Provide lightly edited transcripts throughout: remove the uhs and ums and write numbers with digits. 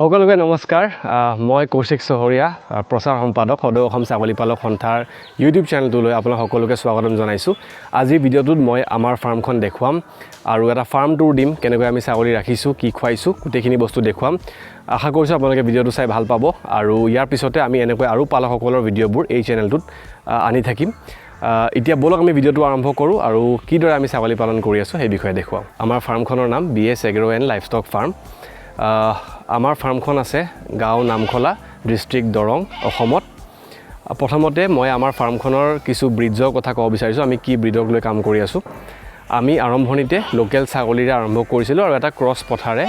সকলোকে নমস্কাৰ মই কৌশিক চহৰীয়া প্ৰচাৰ সম্পাদক সদৌ অসম ছাগলী পালক সন্থাৰ ইউটিউব চেনেলটোলৈ আপোনাক সকলোকে স্বাগতম জনাইছোঁ। আজিৰ ভিডিঅ'টোত মই আমাৰ ফাৰ্মখন দেখুৱাম আৰু এটা ফাৰ্ম টুৰ দিম, কেনেকৈ আমি ছাগলী ৰাখিছোঁ, কি খুৱাইছোঁ, গোটেইখিনি বস্তু দেখুৱাম। আশা কৰিছোঁ আপোনালোকে ভিডিঅ'টো চাই ভাল পাব আৰু ইয়াৰ পিছতে আমি এনেকৈ আৰু পালকসকলৰ ভিডিঅ'বোৰ এই চেনেলটোত আনি থাকিম। এতিয়া বলক আমি ভিডিঅ'টো আৰম্ভ কৰোঁ আৰু কিদৰে আমি ছাগলী পালন কৰি আছোঁ সেই বিষয়ে দেখুৱাম। আমাৰ ফাৰ্মখনৰ নাম BS agro and livestock farm. আমাৰ ফাৰ্মখন আছে গাঁও নামখলা, ডিষ্ট্ৰিক্ট দৰং, অসমত। প্ৰথমতে মই আমাৰ ফাৰ্মখনৰ কিছু ব্ৰিডৰ কথা ক'ব বিচাৰিছোঁ, আমি কি ব্ৰিডক লৈ কাম কৰি আছোঁ। আমি আৰম্ভণিতে লোকেল ছাগলীৰে আৰম্ভ কৰিছিলোঁ আৰু এটা ক্ৰছ পথাৰে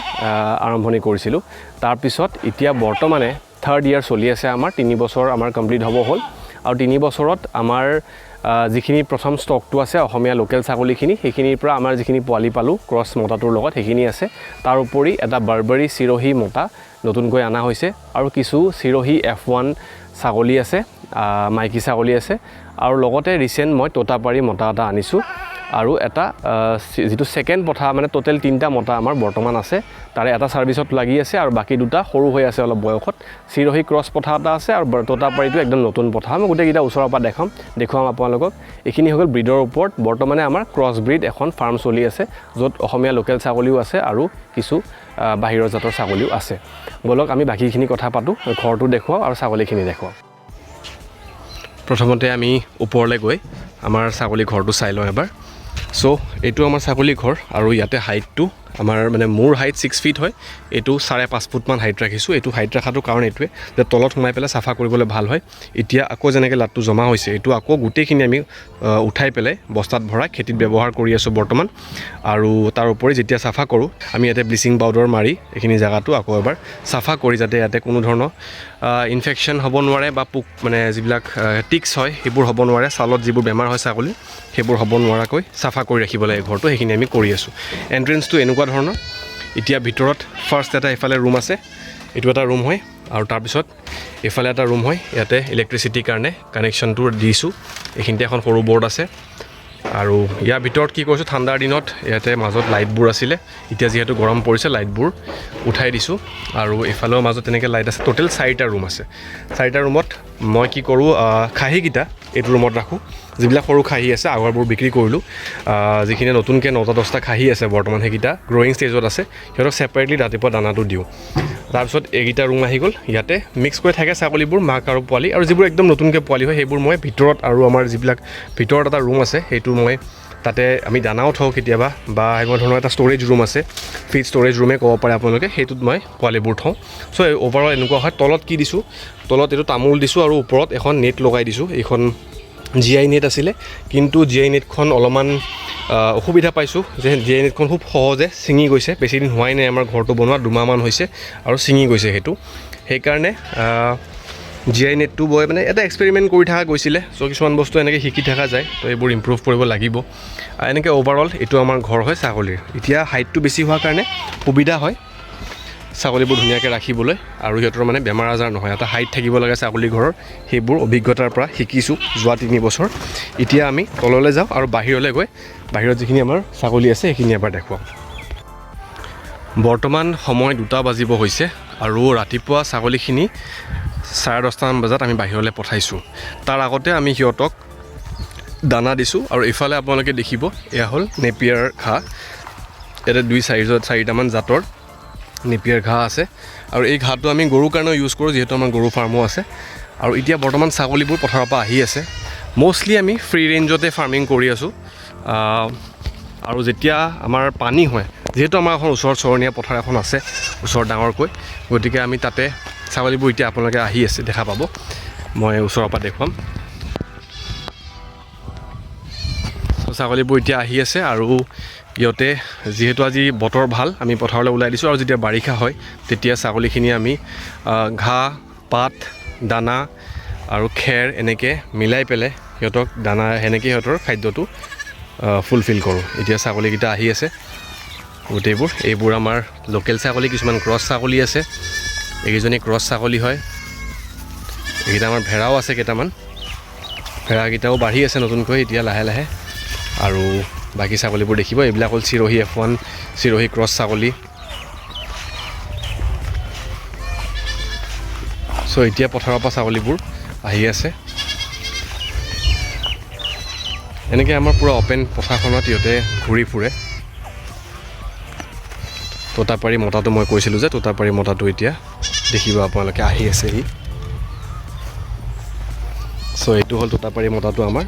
আৰম্ভণি কৰিছিলোঁ। তাৰপিছত এতিয়া বৰ্তমানে 3rd year চলি আছে, আমাৰ 3 বছৰ আমাৰ কমপ্লিট হ'ব হ'ল আৰু 3 বছৰত আমাৰ যিখিনি প্ৰথম ষ্টকটো আছে অসমীয়া লোকেল ছাগলীখিনি, সেইখিনিৰ পৰা আমাৰ যিখিনি পোৱালি পালোঁ ক্ৰছ মতাটোৰ লগত সেইখিনি আছে। তাৰ উপৰি এটা বাৰ্বাৰী চিৰহী মতা নতুনকৈ অনা হৈছে আৰু কিছু চিৰহী F1 ছাগলী আছে, মাইকী ছাগলী আছে আৰু লগতে ৰিচেণ্ট মই তোতাপাৰী মতা এটা আনিছোঁ আৰু এটা যিটো ছেকেণ্ড পথা, মানে টোটেল 3টা মতা আমাৰ বৰ্তমান আছে। তাৰে এটা ছাৰ্ভিচত লাগি আছে আৰু বাকী 2টা সৰু হৈ আছে অলপ বয়সত। চিৰহী ক্ৰছ পথা এটা আছে আৰু তোতাপাৰীটো একদম নতুন পথা। মই গোটেইকেইটা ওচৰৰ পৰা দেখুৱাম আপোনালোকক। এইখিনি হৈ গ'ল ব্ৰিডৰ ওপৰত। বৰ্তমানে আমাৰ ক্ৰছ ব্ৰিড এখন ফাৰ্ম চলি আছে, য'ত অসমীয়া লোকেল ছাগলীও আছে আৰু কিছু বাহিৰৰ জাতৰ ছাগলীও আছে। বলক আমি বাকীখিনি কথা পাতোঁ, ঘৰটো দেখুৱাওঁ আৰু ছাগলীখিনি দেখুৱাওঁ। প্ৰথমতে আমি ওপৰলৈ গৈ আমাৰ ছাগলী ঘৰটো চাই লওঁ এবাৰ। চ' এইটো আমাৰ ছাগলী ঘৰ আৰু ইয়াতে হাইটটো আমাৰ মানে মোৰ হাইট 6 feet হয়, এইটো 5.5 ফুটমান হাইট ৰাখিছোঁ। এইটো হাইট ৰখাটো কাৰণ এইটোৱে যে তলত সোমাই পেলাই চাফা কৰিবলৈ ভাল হয়। এতিয়া আকৌ যেনেকৈ লাটটো জমা হৈছে, এইটো আকৌ গোটেইখিনি আমি উঠাই পেলাই বস্তাত ভৰাই খেতিত ব্যৱহাৰ কৰি আছোঁ বৰ্তমান। আৰু তাৰ উপৰি যেতিয়া চাফা কৰোঁ আমি ইয়াতে ব্লিচিং পাউডাৰ মাৰি এইখিনি জেগাটো আকৌ এবাৰ চাফা কৰি, যাতে ইয়াতে কোনো ধৰণৰ ইনফেকশ্যন হ'ব নোৱাৰে বা পোক মানে যিবিলাক টিক্স হয় সেইবোৰ হ'ব নোৱাৰে, ছালত যিবোৰ বেমাৰ হয় ছাগলী সেইবোৰ হ'ব নোৱাৰাকৈ চাফা কৰি ৰাখিব লাগে ঘৰটো, সেইখিনি আমি কৰি আছোঁ। এণ্ট্ৰেঞ্চটো এনেকুৱা ধৰণৰ। এতিয়া ভিতৰত ফাৰ্ষ্ট এটা এফালে ৰুম আছে, এইটো এটা ৰুম হয় আৰু তাৰপিছত এফালে এটা ৰুম হয়। ইয়াতে ইলেক্ট্ৰিচিটিৰ কাৰণে কানেকশ্যনটো দিছোঁ। এইখিনিতে এখন সৰু বৰ্ড আছে আৰু ইয়াৰ ভিতৰত কি কৰিছোঁ, ঠাণ্ডাৰ দিনত ইয়াতে মাজত লাইটবোৰ আছিলে, এতিয়া যিহেতু গৰম পৰিছে লাইটবোৰ উঠাই দিছোঁ আৰু এইফালেও মাজত তেনেকৈ লাইট আছে। টোটেল 4টা ৰুম আছে। 4টা ৰুমত মই কি কৰোঁ, খাহীকেইটা এইটো ৰুমত ৰাখোঁ। যিবিলাক সৰু খাহী আছে আগৰবোৰ বিক্ৰী কৰিলোঁ, যিখিনি নতুনকৈ 9-10টা খাহী আছে বৰ্তমান সেইকেইটা গ্ৰ'য়িং ষ্টেজত আছে, সিহঁতক ছেপাৰেটলি ৰাতিপুৱা দানাটো দিওঁ। তাৰপিছত এইকেইটা ৰুম আহি গ'ল। ইয়াতে মিক্স কৰি থাকে ছাগলীবোৰ, মাক আৰু পোৱালি, আৰু যিবোৰ একদম নতুনকৈ পোৱালি হয় সেইবোৰ মই ভিতৰত, আৰু আমাৰ যিবিলাক ভিতৰত এটা ৰুম আছে সেইটো মই তাতে আমি দানাও থওঁ কেতিয়াবা, বা এনেকুৱা ধৰণৰ এটা ষ্ট'ৰেজ ৰুম আছে, ফিড ষ্ট'ৰেজ ৰুমে ক'ব পাৰে আপোনালোকে, সেইটোত মই পোৱালিবোৰ থওঁ। চ' অভাৰঅল এনেকুৱা হয়। তলত কি দিছোঁ, তলত এইটো তামোল দিছোঁ আৰু ওপৰত এখন নেট লগাই দিছোঁ। এইখন GI নেট আছিলে, কিন্তু GI নেটখন অলপমান অসুবিধা পাইছোঁ যে GI নেটখন খুব সহজে ছিঙি গৈছে। বেছিদিন হোৱাই নাই আমাৰ ঘৰটো বনোৱা, 2 মাহমান হৈছে আৰু ছিঙি গৈছে সেইটো। সেইকাৰণে GI নেটটো বয় মানে এটা এক্সপেৰিমেণ্ট কৰি থকা গৈছিলে। চ' কিছুমান বস্তু এনেকৈ শিকি থকা যায়, তো এইবোৰ ইম্প্ৰুভ কৰিব লাগিব। এনেকৈ অভাৰঅল এইটো আমাৰ ঘৰ হয় ছাগলীৰ। এতিয়া হাইটটো বেছি হোৱাৰ কাৰণে সুবিধা হয় ছাগলীবোৰ ধুনীয়াকৈ ৰাখিবলৈ আৰু সিহঁতৰ মানে বেমাৰ আজাৰ নহয়। এটা হাইট থাকিব লাগে ছাগলী ঘৰৰ, সেইবোৰ অভিজ্ঞতাৰ পৰা শিকিছোঁ যোৱা 3 বছৰ। এতিয়া আমি তললৈ যাওঁ আৰু বাহিৰলৈ গৈ বাহিৰত যিখিনি আমাৰ ছাগলী আছে সেইখিনি এবাৰ দেখুৱাওঁ। বৰ্তমান সময় 2টা বাজিব হৈছে আৰু ৰাতিপুৱা ছাগলীখিনি 10:30মান বজাত আমি বাহিৰলৈ পঠাইছোঁ। তাৰ আগতে আমি সিহঁতক দানা দিছোঁ আৰু এইফালে আপোনালোকে দেখিব এয়া হ'ল নেপিয়াৰ ঘাঁহ। ইয়াতে 2-4টামান জাতৰ নেপিয়াৰ ঘাঁহ আছে আৰু এই ঘাঁহটো আমি গৰুৰ কাৰণেও ইউজ কৰোঁ, যিহেতু আমাৰ গৰু ফাৰ্মো আছে। আৰু এতিয়া বৰ্তমান ছাগলীবোৰ পথাৰৰ পৰা আহি আছে। মষ্টলি আমি ফ্ৰী ৰেঞ্জতে ফাৰ্মিং কৰি আছোঁ। আৰু যেতিয়া আমাৰ পানী হয়, যিহেতু আমাৰ এখন ওচৰত চৰণীয়া পথাৰ এখন আছে ওচৰত ডাঙৰকৈ, গতিকে আমি তাতে ছাগলীবোৰ এতিয়া আপোনালোকে আহি আছে, দেখা পাব। মই ওচৰৰ পৰা দেখুৱাম। ছাগলীবোৰ এতিয়া আহি আছে আৰু ইহঁতে যিহেতু আজি বতৰ ভাল, আমি পথাৰলৈ ওলাই দিছোঁ। আৰু যেতিয়া বাৰিষা হয় তেতিয়া ছাগলীখিনি আমি ঘাঁহ, পাত, দানা আৰু খেৰ এনেকৈ মিলাই পেলাই সিহঁতক দানা, সেনেকৈ সিহঁতৰ খাদ্যটো ফুলফিল কৰোঁ। এতিয়া ছাগলীকেইটা আহি আছে গোটেইবোৰ। এইবোৰ আমাৰ লোকেল ছাগলী, কিছুমান ক্ৰছ ছাগলী আছে। এইকেইজনী ক্ৰছ ছাগলী হয়। এইকেইটা আমাৰ ভেড়াও আছে কেইটামান, ভেড়াকেইটাও বাঢ়ি আছে নতুনকৈ এতিয়া লাহে লাহে। আৰু বাকী ছাগলীবোৰ দেখিব, এইবিলাক হ'ল চিৰহী F1 চিৰহী ক্ৰছ ছাগলী। সো এতিয়া পথাৰৰ পৰা ছাগলীবোৰ আহি আছে এনেকৈ আমাৰ পুৰা অপেন পথাৰখনত ইহঁতে ঘূৰি ফুৰে তোতাপাৰী মতাটো মই কৈছিলোঁ যে তোতাপাৰী মতাটো এতিয়া দেখিব আপোনালোকে আহি আছেহি সো এইটো হ'ল তোতাপাৰী মতাটো আমাৰ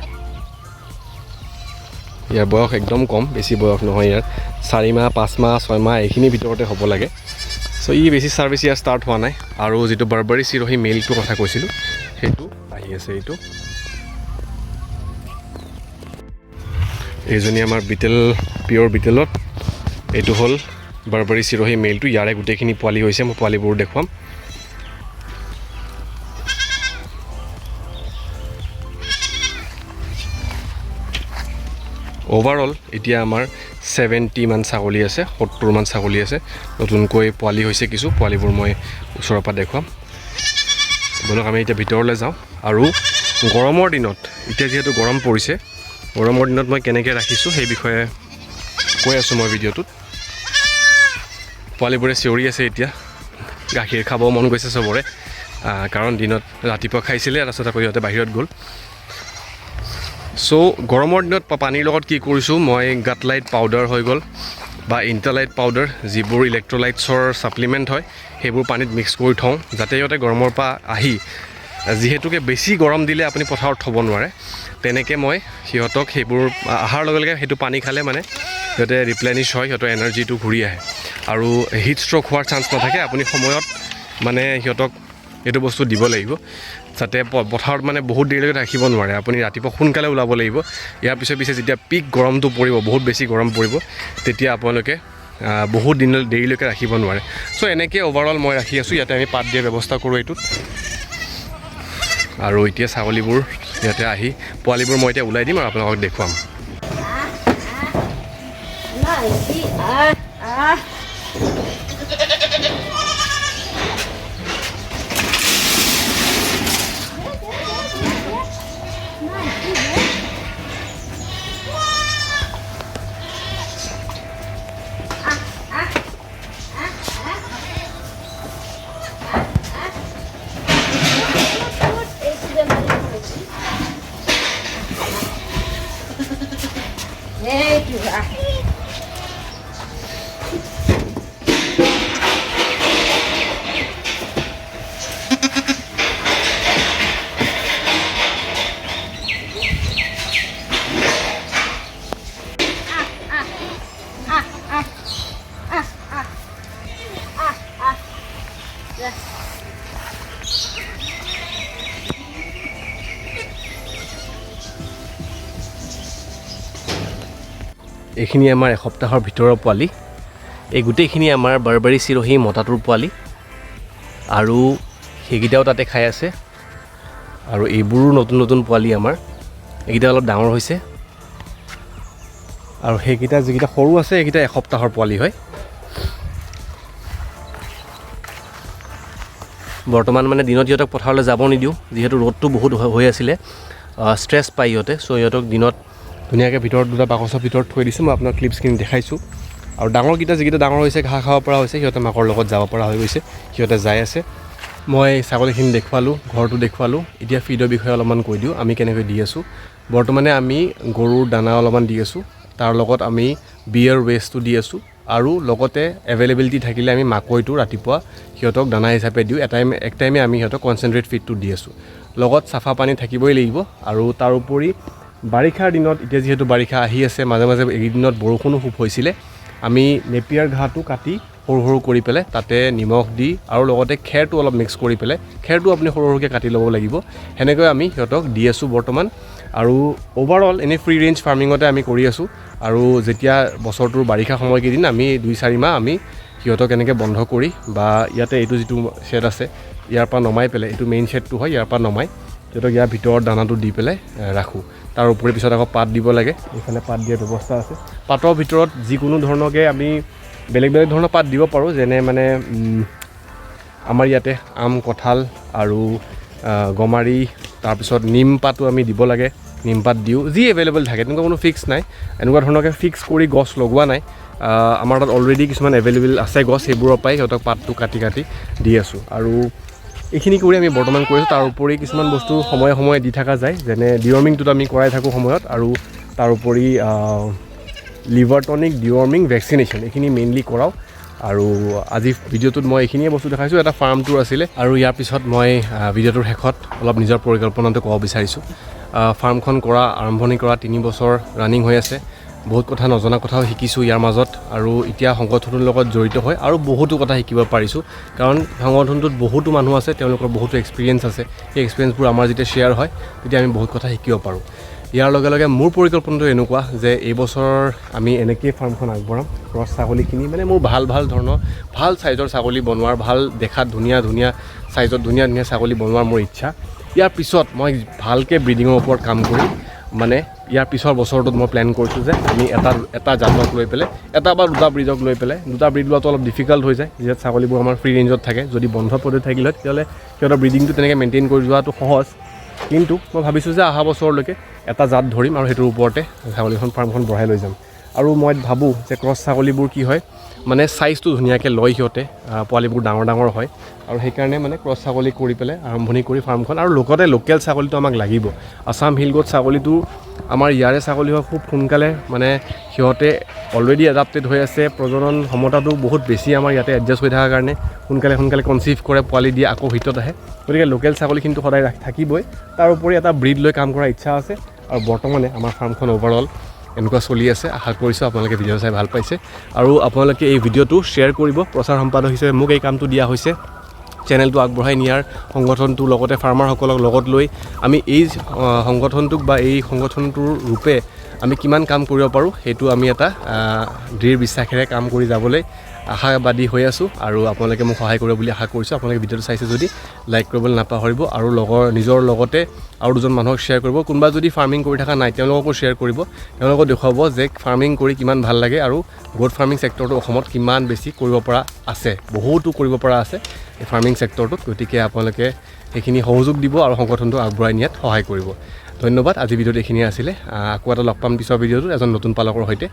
ইয়াৰ বয়স একদম কম বেছি বয়স নহয় ইয়াৰ 4 মাহ 5 মাহ 6 মাহ এইখিনিৰ ভিতৰতে হ'ব লাগে সো ই বেছি ছাৰ্ভিচ ইয়াৰ ষ্টাৰ্ট হোৱা নাই আৰু যিটো বাৰ্বাৰী চিৰহী মেইলটো কথা কৈছিলোঁ সেইটো আহি আছে এইটো এইজনী আমাৰ বিটেল পিয়ৰ বিটেলত এইটো হ'ল বাৰ্বাৰী চিৰহী মেইলটো ইয়াৰে গোটেইখিনি পোৱালি হৈছে মই পোৱালিবোৰ দেখুৱাম ওভাৰঅল এতিয়া আমাৰ 70 মান ছাগলী আছে 70 মান ছাগলী আছে নতুনকৈ পোৱালি হৈছে কিছু পোৱালিবোৰ মই ওচৰৰ পৰা দেখুৱাম বলক আমি এতিয়া ভিতৰলৈ যাওঁ আৰু গৰমৰ দিনত এতিয়া যেহেতু গৰম পৰিছে গৰমৰ দিনত মই কেনেকৈ ৰাখিছোঁ সেই বিষয়ে কৈ আছোঁ মই ভিডিঅ'টোত পোৱালিবোৰে চিঞৰি আছে এতিয়া গাখীৰ খাব মন গৈছে চবৰে কাৰণ দিনত ৰাতিপুৱা খাইছিলে তাৰপিছত আকৌ সিহঁতে বাহিৰত গ'ল সো গৰমৰ দিনত পানীৰ লগত কি কৰিছোঁ মই গাটলাইট পাউডাৰ হৈ গ'ল বা ইণ্টালাইট পাউডাৰ যিবোৰ ইলেক্ট্ৰলাইটছৰ ছাপ্লিমেণ্ট হয় সেইবোৰ পানীত মিক্স কৰি থওঁ যাতে সিহঁতে গৰমৰ পৰা আহি যিহেতুকে বেছি গৰম দিলে আপুনি পথাৰত থ'ব নোৱাৰে তেনেকৈ মই সিহঁতক সেইবোৰ অহাৰ লগে লগে সেইটো পানী খালে মানে সিহঁতে ৰিপ্লেনিছ হয় সিহঁতৰ এনাৰ্জিটো ঘূৰি আহে আৰু হিট ষ্ট্ৰ'ক হোৱাৰ চান্স নাথাকে আপুনি সময়ত মানে সিহঁতক এইটো বস্তু দিব লাগিব যাতে পথাৰত মানে বহুত দেৰিলৈকে ৰাখিব নোৱাৰে আপুনি ৰাতিপুৱা সোনকালে ওলাব লাগিব ইয়াৰ পিছে যেতিয়া পিক গৰমটো পৰিব বহুত বেছি গৰম পৰিব তেতিয়া আপোনালোকে বহুত দেৰিলৈকে ৰাখিব নোৱাৰে সো এনেকৈ ওভাৰঅল মই ৰাখি আছোঁ ইয়াতে আমি পাত দিয়াৰ ব্যৱস্থা কৰোঁ এইটোত আৰু এতিয়া ছাগলীবোৰ ইয়াতে আহি পোৱালিবোৰ মই এতিয়া ওলাই দিম আৰু আপোনালোকক দেখুৱাম এইখিনি আমাৰ এসপ্তাহৰ ভিতৰৰ পোৱালি এই গোটেইখিনি আমাৰ বাৰ্বাৰী চিৰহী মতাটোৰ পোৱালি আৰু সেইকেইটাও তাতে খাই আছে আৰু এইবোৰো নতুন নতুন পোৱালি আমাৰ এইকেইটা অলপ ডাঙৰ হৈছে আৰু সেইকেইটা যিকেইটা সৰু আছে এইকেইটা এসপ্তাহৰ পোৱালি হয় বৰ্তমান মানে দিনত সিহঁতক পথাৰলৈ যাব নিদিওঁ যিহেতু ৰ'দটো বহুত হৈ আছিলে ষ্ট্ৰেছ পাই সিহঁতে চ' সিহঁতক দিনত ধুনীয়াকৈ ভিতৰত দুটা বাকচৰ ভিতৰত থৈ দিছোঁ মই আপোনাক ক্লিপছখিনি দেখাইছোঁ আৰু ডাঙৰকেইটা যিকেইটা ডাঙৰ হৈছে ঘাঁহ খাব পৰা হৈছে সিহঁতে মাকৰ লগত যাব পৰা হৈ গৈছে সিহঁতে যাই আছে মই ছাগলীখিনি দেখুৱালোঁ ঘৰটো দেখুৱালোঁ এতিয়া ফিডৰ বিষয়ে অলপমান কৈ দিওঁ আমি কেনেকৈ দি আছোঁ বৰ্তমানে আমি গৰুৰ দানা অলপমান দি আছোঁ তাৰ লগত আমি বিয়াৰ ৱেষ্টটো দি আছোঁ আৰু লগতে এভেইলেবিলিটি থাকিলে আমি মাকৈটো ৰাতিপুৱা সিহঁতক দানা হিচাপে দিওঁ এক টাইমে আমি সিহঁতক কনচেনট্ৰেট ফিডটো দি আছোঁ লগত চাফা পানী থাকিবই লাগিব আৰু তাৰ উপৰি বাৰিষাৰ দিনত এতিয়া যিহেতু বাৰিষা আহি আছে মাজে মাজে এইকেইদিনত বৰষুণো খুব হৈছিলে আমি নেপিয়াৰ ঘাঁহটো কাটি সৰু সৰু কৰি পেলাই তাতে নিমখ দি আৰু লগতে খেৰটো অলপ মিক্স কৰি পেলাই খেৰটো আপুনি সৰু সৰুকৈ কাটি ল'ব লাগিব সেনেকৈ আমি সিহঁতক দি আছোঁ বৰ্তমান আৰু ওভাৰঅল এনেই ফ্ৰী ৰেঞ্জ ফাৰ্মিঙতে আমি কৰি আছোঁ আৰু যেতিয়া বছৰটোৰ বাৰিষা সময়কেইদিন আমি 2-4 মাহ আমি সিহঁতক এনেকৈ বন্ধ কৰি বা ইয়াতে এইটো যিটো শ্বেড আছে ইয়াৰ পৰা নমাই পেলাই এইটো মেইন শ্বেডটো হয় ইয়াৰ পৰা নমাই সিহঁতক ইয়াৰ ভিতৰত দানাটো দি পেলাই ৰাখোঁ তাৰ উপৰি পিছত আকৌ পাত দিব লাগে এইফালে পাত দিয়াৰ ব্যৱস্থা আছে পাতৰ ভিতৰত যিকোনো ধৰণকে আমি বেলেগ বেলেগ ধৰণৰ পাত দিব পাৰোঁ যেনে মানে আমাৰ ইয়াতে আম কঁঠাল আৰু গমাৰি তাৰপিছত নিম পাতো আমি দিব লাগে নিম পাত দিওঁ যি এভেইলেবল থাকে তেনেকুৱা কোনো ফিক্স নাই এনেকুৱা ধৰণকে ফিক্স কৰি গছ লগোৱা নাই আমাৰ তাত অলৰেডি কিছুমান এভেইলেবল আছে গছ সেইবোৰৰ পৰাই সিহঁতক পাতটো কাটি কাটি দি আছোঁ আৰু এইখিনি কৰি আমি বৰ্তমান কৰিছোঁ। তাৰ উপৰি কিছুমান বস্তু সময়ে সময়ে দি থকা যায়, যেনে ডিৱৰ্মিংটোত আমি কৰাই থাকোঁ সময়ত, আৰু তাৰ উপৰি লিভাৰ টনিক, ডিৱৰ্মিং, ভেকচিনেশ্যন এইখিনি মেইনলি কৰাওঁ। আৰু আজি ভিডিঅ'টোত মই এইখিনিয়ে বস্তু দেখাইছোঁ। এটা ফাৰ্ম টুৰ আছিলে, আৰু ইয়াৰ পিছত মই ভিডিঅ'টোৰ শেষত অলপ নিজৰ পৰিকল্পনাটো ক'ব বিচাৰিছোঁ। ফাৰ্মখন আৰম্ভণি কৰা 3 বছৰ ৰানিং হৈ আছে। বহুত কথা নজনা কথাও শিকিছোঁ ইয়াৰ মাজত, আৰু এতিয়া সংগঠনটোৰ লগত জড়িত হৈ আৰু বহুতো কথা শিকিব পাৰিছোঁ। কাৰণ সংগঠনটোত বহুতো মানুহ আছে, তেওঁলোকৰ বহুতো এক্সপিৰিয়েঞ্চ আছে। সেই এক্সপিৰিয়েঞ্চবোৰ আমাৰ যেতিয়া শ্বেয়াৰ হয় তেতিয়া আমি বহুত কথা শিকিব পাৰোঁ। ইয়াৰ লগে লগে মোৰ পৰিকল্পনাটো এনেকুৱা যে এইবছৰ আমি এনেকৈয়ে ফাৰ্মখন আগবঢ়াম। ক্ৰছ ছাগলীখিনি মানে মোৰ ভাল ধৰণৰ ভাল চাইজৰ ছাগলী বনোৱাৰ, ভাল দেখাত ধুনীয়া চাইজত ধুনীয়া ছাগলী বনোৱাৰ মোৰ ইচ্ছা। ইয়াৰ পিছত মই ভালকৈ ব্ৰিডিঙৰ ওপৰত কাম কৰি, মানে ইয়াৰ পিছৰ বছৰটোত মই প্লেন কৰিছোঁ যে আমি এটা জাতক লৈ পেলাই, এটা বা দুটা ব্ৰিডক লৈ পেলাই, দুটা ব্ৰিড লোৱাটো অলপ ডিফিকাল্ট হৈ যায়, যিহেতু ছাগলীবোৰ আমাৰ ফ্ৰী ৰেঞ্জত থাকে। যদি বন্ধ পদ্ধতি থাকিলে হয় তেতিয়াহ'লে সিহঁতৰ ব্ৰিডিংটো তেনেকৈ মেইনটেইন কৰি যোৱাটো সহজ। কিন্তু মই ভাবিছোঁ যে অহা বছৰলৈকে এটা জাত ধৰিম আৰু সেইটোৰ ওপৰতে ছাগলীখন ফাৰ্মখন বঢ়াই লৈ যাম। আৰু মই ভাবোঁ যে ক্ৰছ ছাগলীবোৰ কি হয়, মানে চাইজটো ধুনীয়াকৈ লয় সিহঁতে, পোৱালিবোৰ ডাঙৰ হয়, আৰু সেইকাৰণে মানে ক্ৰছ ছাগলী কৰি পেলাই আৰম্ভণি কৰি ফাৰ্মখন। আৰু লগতে লোকেল ছাগলীটো আমাক লাগিব। আছাম হিল গোট ছাগলীটো আমাৰ ইয়াৰে ছাগলী হয়, খুব সোনকালে মানে সিহঁতে অলৰেডি এডাপ্টেড হৈ আছে। প্ৰজনন ক্ষমতাটো বহুত বেছি আমাৰ ইয়াতে এডজাষ্ট হৈ থকাৰ কাৰণে সোনকালে কনচিভ কৰে, পোৱালি দিয়ে, আকৌ হিটত আহে। গতিকে লোকেল ছাগলীখিনিতো সদায় থাকিবই। তাৰ উপৰি এটা ব্ৰিড লৈ কাম কৰাৰ ইচ্ছা আছে। আৰু বৰ্তমানে আমাৰ ফাৰ্মখন অভাৰঅল এনেকুৱা চলি আছে। আশা কৰিছোঁ আপোনালোকে ভিডিঅ' চাই ভাল পাইছে, আৰু আপোনালোকে এই ভিডিঅ'টো শ্বেয়াৰ কৰিব। প্ৰচাৰ সম্পাদক হিচাপে মোক এই কামটো দিয়া হৈছে, চেনেলটো আগবঢ়াই নিয়াৰ, সংগঠনটোৰ লগতে ফাৰ্মাৰসকলক লগত লৈ আমি এই সংগঠনটোক বা এই সংগঠনটোৰ ৰূপে আমি কিমান কাম কৰিব পাৰোঁ সেইটো আমি এটা দৃঢ় বিশ্বাসেৰে কাম কৰি যাবলৈ আশাবাদী হৈ আছোঁ। আৰু আপোনালোকে মোক সহায় কৰিব বুলি আশা কৰিছোঁ। আপোনালোকে ভিডিঅ'টো চাইছে যদি লাইক কৰিবলৈ নাপাহৰিব, আৰু নিজৰ লগতে আৰু দুজন মানুহক শ্বেয়াৰ কৰিব। কোনোবা যদি ফাৰ্মিং কৰি থকা নাই তেওঁলোককো শ্বেয়াৰ কৰিব, তেওঁলোকক দেখুৱাব যে ফাৰ্মিং কৰি কিমান ভাল লাগে, আৰু গোট ফাৰ্মিং ছেক্টৰটো অসমত কিমান বেছি কৰিব পৰা আছে, বহুতো কৰিব পৰা আছে এই ফাৰ্মিং ছেক্টৰটোত। গতিকে আপোনালোকে সেইখিনি সহযোগ দিব আৰু সংগঠনটো আগবঢ়াই নিয়াত সহায় কৰিব। ধন্যবাদ। আজি ভিডিঅ'ত এইখিনিয়ে আছিলে। আকৌ এটা লগ পাম পিছৰ ভিডিঅ'টো এজন নতুন পালকৰ সৈতে।